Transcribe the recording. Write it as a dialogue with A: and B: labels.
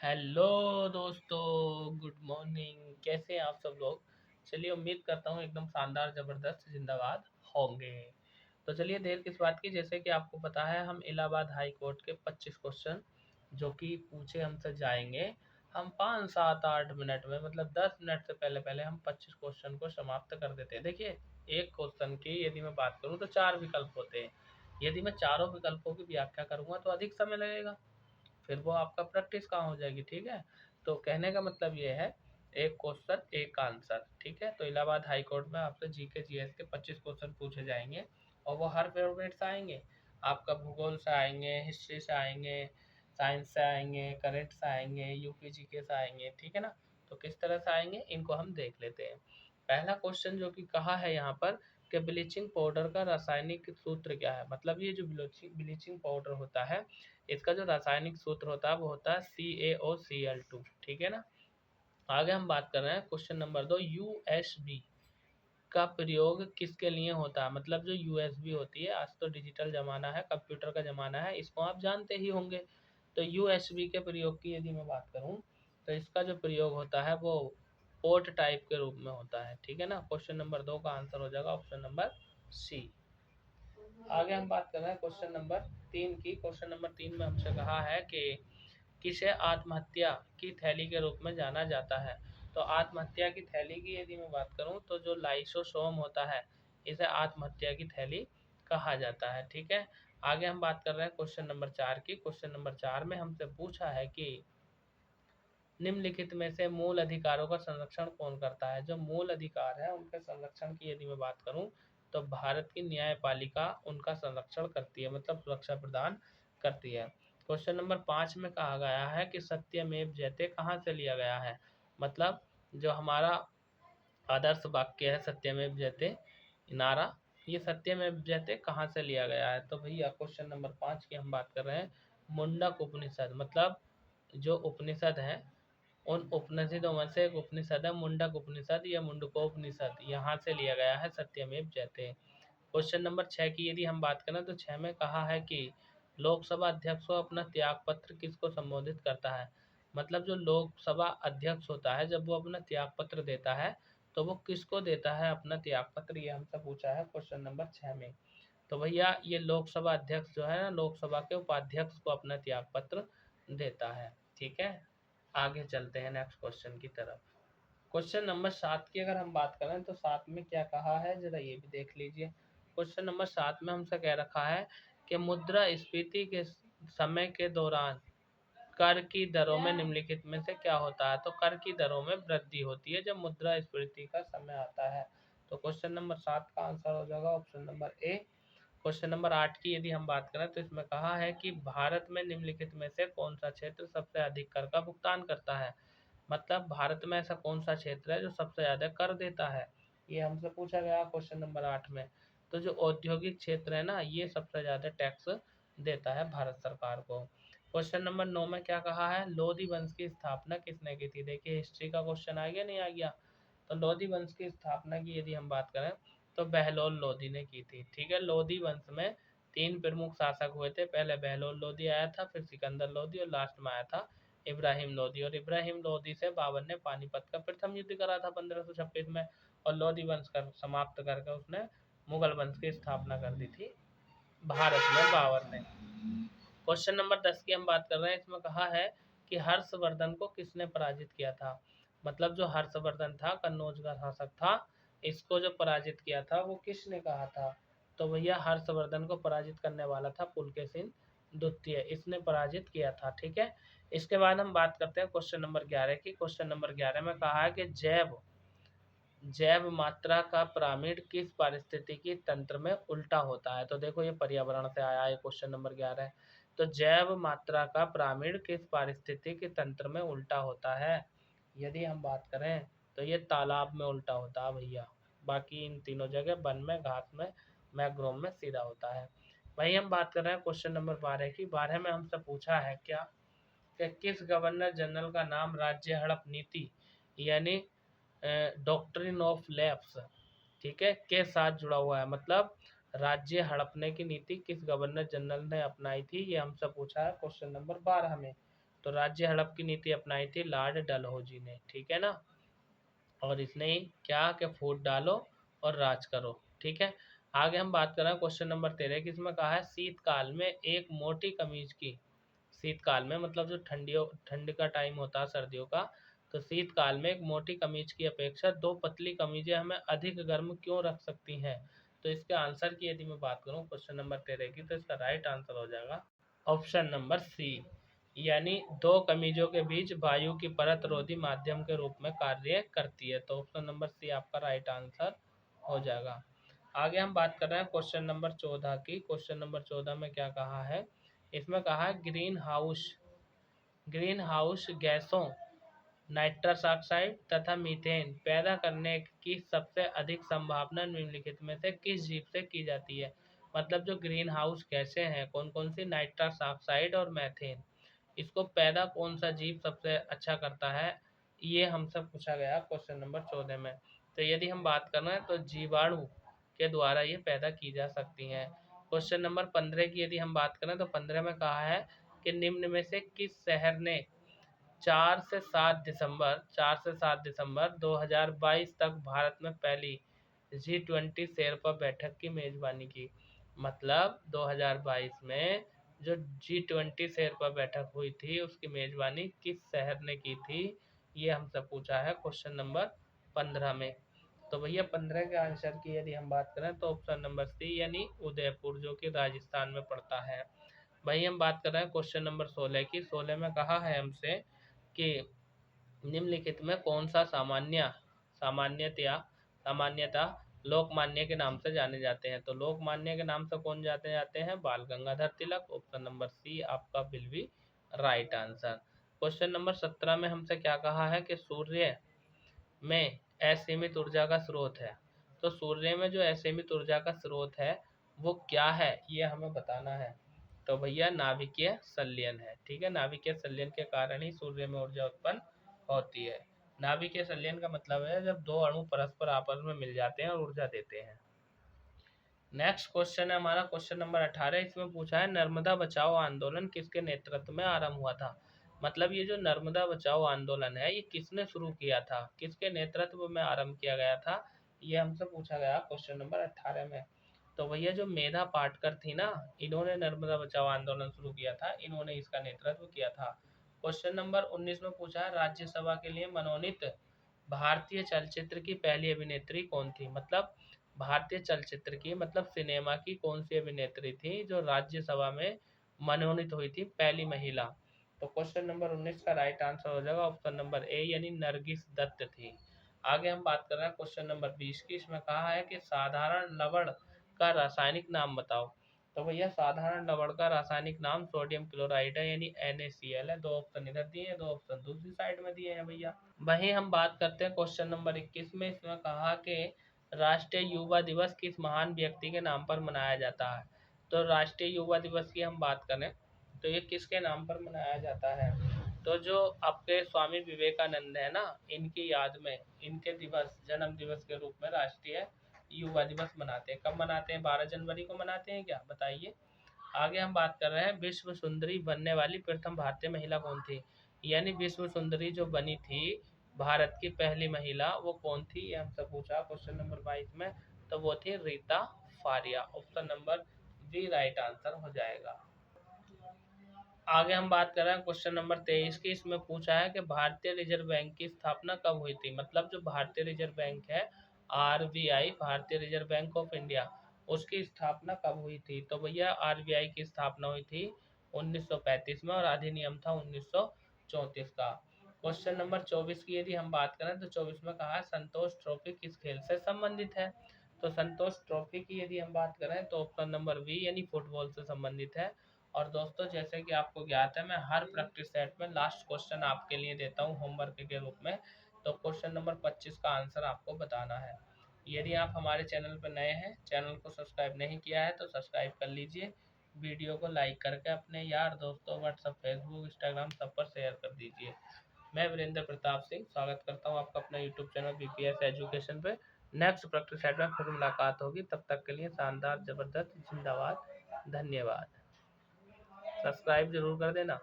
A: Hello दोस्तों, good morning. कैसे हैं आप सब लोग? चलिए, उम्मीद करता हूँ एकदम शानदार, ज़बरदस्त जिंदाबाद होंगे। तो चलिए, देर किस बात की। जैसे कि आपको पता है, हम इलाहाबाद हाई कोर्ट के 25 क्वेश्चन जो कि पूछे हमसे जाएंगे, हम 5 7 8 मिनट में, मतलब 10 मिनट से पहले पहले हम 25 क्वेश्चन को समाप्त कर देते हैं। देखिए, एक क्वेश्चन की यदि मैं बात करूँ तो 4 विकल्प होते हैं। यदि मैं चारों विकल्पों की व्याख्या करूँगा तो अधिक समय लगेगा, फिर वो आपका प्रैक्टिस कहाँ हो जाएगी। ठीक है, तो कहने का मतलब ये है, एक क्वेश्चन एक आंसर। ठीक है, तो इलाहाबाद हाई कोर्ट में आपसे जीके जीएस के 25 क्वेश्चन पूछे जाएंगे और वो हर फेवरेट से आएंगे। आपका भूगोल से आएंगे, हिस्ट्री से आएंगे, साइंस से आएंगे, करंट से आएंगे, यूपी जीके से आएंगे। ठीक है ना, तो किस तरह से आएंगे इनको हम देख लेते हैं। पहला क्वेश्चन जो कि कहा है यहाँ पर कि ब्लीचिंग पाउडर का रासायनिक सूत्र क्या है। मतलब ये जो ब्लीचिंग पाउडर होता है, इसका जो रासायनिक सूत्र होता है वो होता है CaOCl2। ठीक है ना। आगे हम बात कर रहे हैं क्वेश्चन नंबर 2, USB का प्रयोग किसके लिए होता है। मतलब जो USB होती है, आज तो डिजिटल ज़माना है, कंप्यूटर का ज़माना है, इसको आप जानते ही होंगे। तो USB के प्रयोग की यदि मैं बात करूं तो इसका जो प्रयोग होता है वो पोर्ट टाइप के रूप में होता है। ठीक है ना, क्वेश्चन नंबर 2 का आंसर हो जाएगा ऑप्शन नंबर सी। आगे हम बात कर रहे हैं क्वेश्चन नंबर 3 की। क्वेश्चन नंबर 3 में हमसे कहा है कि किसे आत्महत्या की थैली के रूप में जाना जाता है। तो आत्महत्या की थैली की यदि मैं बात करूं तो जो लाइसोसोम होता है, इसे आत्महत्या की थैली कहा जाता है। ठीक है, आगे हम बात कर रहे हैं क्वेश्चन नंबर 4 की। क्वेश्चन नंबर 4 में हमसे पूछा है कि निम्नलिखित में से मूल अधिकारों का संरक्षण कौन करता है। जो मूल अधिकार है उनके संरक्षण की यदि मैं बात करूं तो भारत की न्यायपालिका उनका संरक्षण करती है, मतलब सुरक्षा प्रदान करती है। क्वेश्चन नंबर 5 में कहा गया है कि सत्यमेव जयते कहाँ से लिया गया है। मतलब जो हमारा आदर्श वाक्य है सत्यमेव जयते नारा, ये सत्यमेव जयते कहाँ से लिया गया है। तो भैया क्वेश्चन नंबर 5 की हम बात कर रहे हैं मुंडक उपनिषद। मतलब जो उपनिषद है, उन उपनिषदों में से एक उपनिषद है मुंडक उपनिषद या मुंडकोपनिषद, यहाँ से लिया गया है सत्यमेव जयते। क्वेश्चन नंबर 6 की यदि हम बात करें तो 6 में कहा है कि लोकसभा अध्यक्ष को अपना त्याग पत्र किसको संबोधित करता है। मतलब जो लोकसभा अध्यक्ष होता है, जब वो अपना त्याग पत्र देता है तो वो किसको देता है अपना त्याग पत्र, ये हमसे पूछा है क्वेश्चन नंबर 6 में। तो भैया ये लोकसभा अध्यक्ष जो है ना, लोकसभा के उपाध्यक्ष को अपना त्याग पत्र देता है। ठीक है, आगे चलते हैं नेक्स्ट क्वेश्चन की तरफ। क्वेश्चन नंबर 7 की अगर हम बात करें तो 7 में क्या कहा है, जरा ये भी देख लीजिए। क्वेश्चन नंबर 7 में हमसे कह रखा है कि मुद्रास्फीति के समय के दौरान कर की दरों में निम्नलिखित में से क्या होता है। तो कर की दरों में वृद्धि होती है जब मुद्रास्फीति का समय आता है। तो क्वेश्चन नंबर 7 का आंसर हो जाएगा option number A. Question number 8 की यदि हम बात करें तो इसमें कहा है कि भारत में निम्नलिखित में से कौन सा क्षेत्र सबसे अधिक कर का भुगतान करता है। मतलब भारत में ऐसा कौन सा क्षेत्र है जो सबसे ज्यादा कर देता है, ये हमसे पूछा गया क्वेश्चन नंबर 8 में। तो जो औद्योगिक क्षेत्र है ना, ये सबसे ज्यादा टैक्स देता है भारत सरकार को। क्वेश्चन नंबर 9 में क्या कहा है, लोधी वंश की स्थापना किसने की थी। देखिए, हिस्ट्री का क्वेश्चन आ गया नहीं आ गया। तो लोधी वंश की स्थापना की यदि हम बात करें तो बहलोल लोधी ने की थी। ठीक है, लोधी वंश में 3 प्रमुख शासक हुए थे। पहले बहलोल लोधी आया था, फिर सिकंदर लोधी और लास्ट में आया था इब्राहिम लोधी। और इब्राहिम लोधी से बाबर ने पानीपत का प्रथम युद्ध करा था 1526 में, और लोधी वंश कर समाप्त करके उसने मुगल वंश की स्थापना कर दी थी भारत में बाबर ने। क्वेश्चन नंबर 10 की हम बात कर रहे हैं। इसमें कहा है कि हर्षवर्धन को किसने पराजित किया था। मतलब जो हर्षवर्धन था, कन्नौज का शासक था, इसको जो पराजित किया था वो किसने कहा था। तो भैया हर्षवर्धन को पराजित करने वाला था पुलकेशिन द्वितीय, इसने पराजित किया था। ठीक है, इसके बाद हम बात करते हैं क्वेश्चन नंबर 11 की। क्वेश्चन नंबर 11 में कहा है कि जैव जैव मात्रा का पिरामिड किस पारिस्थितिकी तंत्र में उल्टा होता है। तो देखो, ये पर्यावरण से आया है क्वेश्चन नंबर 11। तो जैव मात्रा का पिरामिड किस पारिस्थितिकी तंत्र में उल्टा होता है। यदि हम बात करें तो ये तालाब में उल्टा होता है भैया। बाकी इन तीनों जगह वन में, घास में, मैग्रोव में सीधा होता है। वही हम बात कर रहे हैं क्वेश्चन नंबर 12 की। 12 में हमसे पूछा है क्या कि किस गवर्नर जनरल का नाम राज्य हड़प नीति यानी डॉक्ट्रिन ऑफ लैप्स, ठीक है, के साथ जुड़ा हुआ है। मतलब राज्य हड़पने की नीति किस गवर्नर जनरल ने अपनाई थी, ये हमसे पूछा है क्वेश्चन नंबर 12 में। तो राज्य हड़प की नीति अपनाई थी लॉर्ड डलहौजी ने, ठीक है ना। और इसने क्या कि फूट डालो और राज करो, ठीक है। आगे हम बात कर रहे हैं क्वेश्चन नंबर 13 की, इसमें कहा है शीतकाल में एक मोटी कमीज की, शीतकाल में मतलब जो ठंड का टाइम होता है सर्दियों का, तो शीतकाल में एक मोटी कमीज की अपेक्षा दो पतली कमीजें हमें अधिक गर्म क्यों रख सकती हैं। तो इसके आंसर की यदि मैं बात करूं क्वेश्चन नंबर 13 की, तो इसका राइट आंसर हो जाएगा ऑप्शन नंबर सी, यानी दो कमीजों के बीच वायु की परत रोधी माध्यम के रूप में कार्य करती है। तो ऑप्शन नंबर सी आपका राइट आंसर हो जाएगा। आगे हम बात कर रहे हैं क्वेश्चन नंबर 14 की। क्वेश्चन नंबर 14 में क्या कहा है, इसमें कहा है ग्रीन हाउस गैसों नाइट्रस ऑक्साइड तथा मीथेन पैदा करने की सबसे अधिक संभावना निम्नलिखित में से किस जीव से की जाती है। मतलब जो ग्रीन हाउस गैसें हैं कौन कौन सी, नाइट्रस ऑक्साइड और मीथेन, इसको पैदा कौन सा जीव सबसे अच्छा करता है, ये हमसे पूछा गया क्वेश्चन नंबर 14 में। तो यदि हम बात कर रहे हैं तो जीवाणु के द्वारा ये पैदा की जा सकती हैं। क्वेश्चन नंबर 15 की यदि हम बात करें तो 15 में कहा है कि निम्न में से किस शहर ने 4 से 7 दिसंबर 2022 तक भारत में पहली G20 शेरपा बैठक की मेजबानी की। मतलब 2022 में जो G20 शेरपा बैठक हुई थी उसकी मेजबानी किस शहर ने की थी, ये हमसे पूछा है क्वेश्चन नंबर 15 में। तो भैया 15 के आंसर की यदि हम बात करें तो ऑप्शन नंबर सी यानी उदयपुर, जो कि राजस्थान में पड़ता है। वही हम बात कर रहे हैं क्वेश्चन नंबर 16 की। 16 में कहा है हमसे कि निम्नलिखित में कौन सा सामान्यता लोकमान्य के नाम से जाने जाते हैं। तो लोकमान्य के नाम से कौन जाते जाते हैं, बाल Gangadhar Tilak. Option number C आपका बिल भी राइट आंसर। क्वेश्चन नंबर 17 में हमसे क्या कहा है कि सूर्य में असीमित ऊर्जा का स्रोत है। तो सूर्य में जो असीमित ऊर्जा का स्रोत है वो क्या है, ये हमें बताना है। तो भैया नाभिकीय संलयन है, ठीक है। नाभिकीय संलयन के कारण ही सूर्य में ऊर्जा उत्पन्न होती है। नाभिकीय संलयन का मतलब है जब दो अणु परस्पर आपस में मिल जाते हैं और ऊर्जा देते हैं। नेक्स्ट क्वेश्चन है हमारा क्वेश्चन नंबर 18। इसमें पूछा है नर्मदा बचाओ आंदोलन किसके नेतृत्व में आरंभ हुआ था। मतलब ये जो नर्मदा बचाओ आंदोलन है ये किसने शुरू किया था, किसके नेतृत्व में आरंभ किया गया था, ये हमसे पूछा गया क्वेश्चन नंबर 18 में। तो भैया जो मेधा पाटकर थी ना, इन्होंने नर्मदा बचाओ आंदोलन शुरू किया था, इन्होंने इसका नेतृत्व किया था। क्वेश्चन नंबर 19 में पूछा है राज्यसभा के लिए मनोनीत भारतीय चलचित्र की पहली अभिनेत्री कौन थी। मतलब भारतीय चलचित्र की मतलब सिनेमा की कौन सी अभिनेत्री थी जो राज्यसभा में मनोनीत हुई थी, पहली महिला। तो क्वेश्चन नंबर 19 का राइट आंसर हो जाएगा ऑप्शन नंबर ए यानी नरगिस दत्त थी। आगे हम बात कर रहे हैं क्वेश्चन नंबर 20 की। इसमें कहा है कि साधारण लवण का रासायनिक नाम बताओ। तो भैया साधारण लवण का रासायनिक नाम सोडियम क्लोराइड है यानी NaCl है। दो ऑप्शन इधर दिए हैं, दो ऑप्शन दूसरी साइड में दिए हैं भैया। वहीं हम बात करते हैं क्वेश्चन नंबर 21 में। इसमें कहा कि राष्ट्रीय युवा दिवस किस महान व्यक्ति के नाम पर मनाया जाता है। तो राष्ट्रीय युवा दिवस की हम बात करें तो ये किसके नाम पर मनाया जाता है, तो जो आपके स्वामी विवेकानंद है ना, इनकी याद में इनके दिवस जन्म दिवस के रूप में राष्ट्रीय युवा दिवस मनाते हैं। कब मनाते हैं, 12 जनवरी को मनाते हैं क्या, बताइए। आगे हम बात कर रहे हैं विश्व सुंदरी बनने वाली प्रथम भारतीय महिला कौन थी। यानी विश्व सुंदरी जो बनी थी भारत की पहली महिला वो कौन थी, ये हमसे पूछा क्वेश्चन नंबर 22 में। तो वो थी Reita Faria. Option number B right answer हो जाएगा। आगे हम बात कर रहे हैं क्वेश्चन नंबर 23 की। इसमें पूछा है कि भारतीय रिजर्व बैंक की स्थापना कब हुई थी। मतलब जो भारतीय रिजर्व बैंक है RBI, भारतीय रिजर्व बैंक ऑफ इंडिया, उसकी स्थापना कब हुई थी। तो भैया RBI की स्थापना हुई थी 1935 में और अधिनियम था 1934 का। क्वेश्चन नंबर 24 की यदि हम बात करें तो 24 में कहा है संतोष ट्रॉफी किस खेल से संबंधित है। तो संतोष ट्रॉफी की यदि हम बात करें तो ऑप्शन नंबर बी यानी फुटबॉल से संबंधित है। और दोस्तों जैसे कि आपको ज्ञात है मैं हर प्रैक्टिस सेट में लास्ट क्वेश्चन आपके लिए देता हूं होमवर्क के रूप में। तो क्वेश्चन नंबर 25 का आंसर आपको बताना है। यदि आप हमारे चैनल पर नए हैं, चैनल को सब्सक्राइब नहीं किया है तो सब्सक्राइब कर लीजिए। वीडियो को लाइक करके अपने यार दोस्तों व्हाट्सएप फेसबुक इंस्टाग्राम सब पर शेयर कर दीजिए। मैं वीरेंद्र प्रताप सिंह स्वागत करता हूं आपका अपना यूट्यूब चैनल BPS एजुकेशन पे। नेक्स्ट प्रैक्टिस सेट में फिर मुलाकात होगी, तब तक के लिए शानदार जबरदस्त जिंदाबाद, धन्यवाद। सब्सक्राइब जरूर कर देना।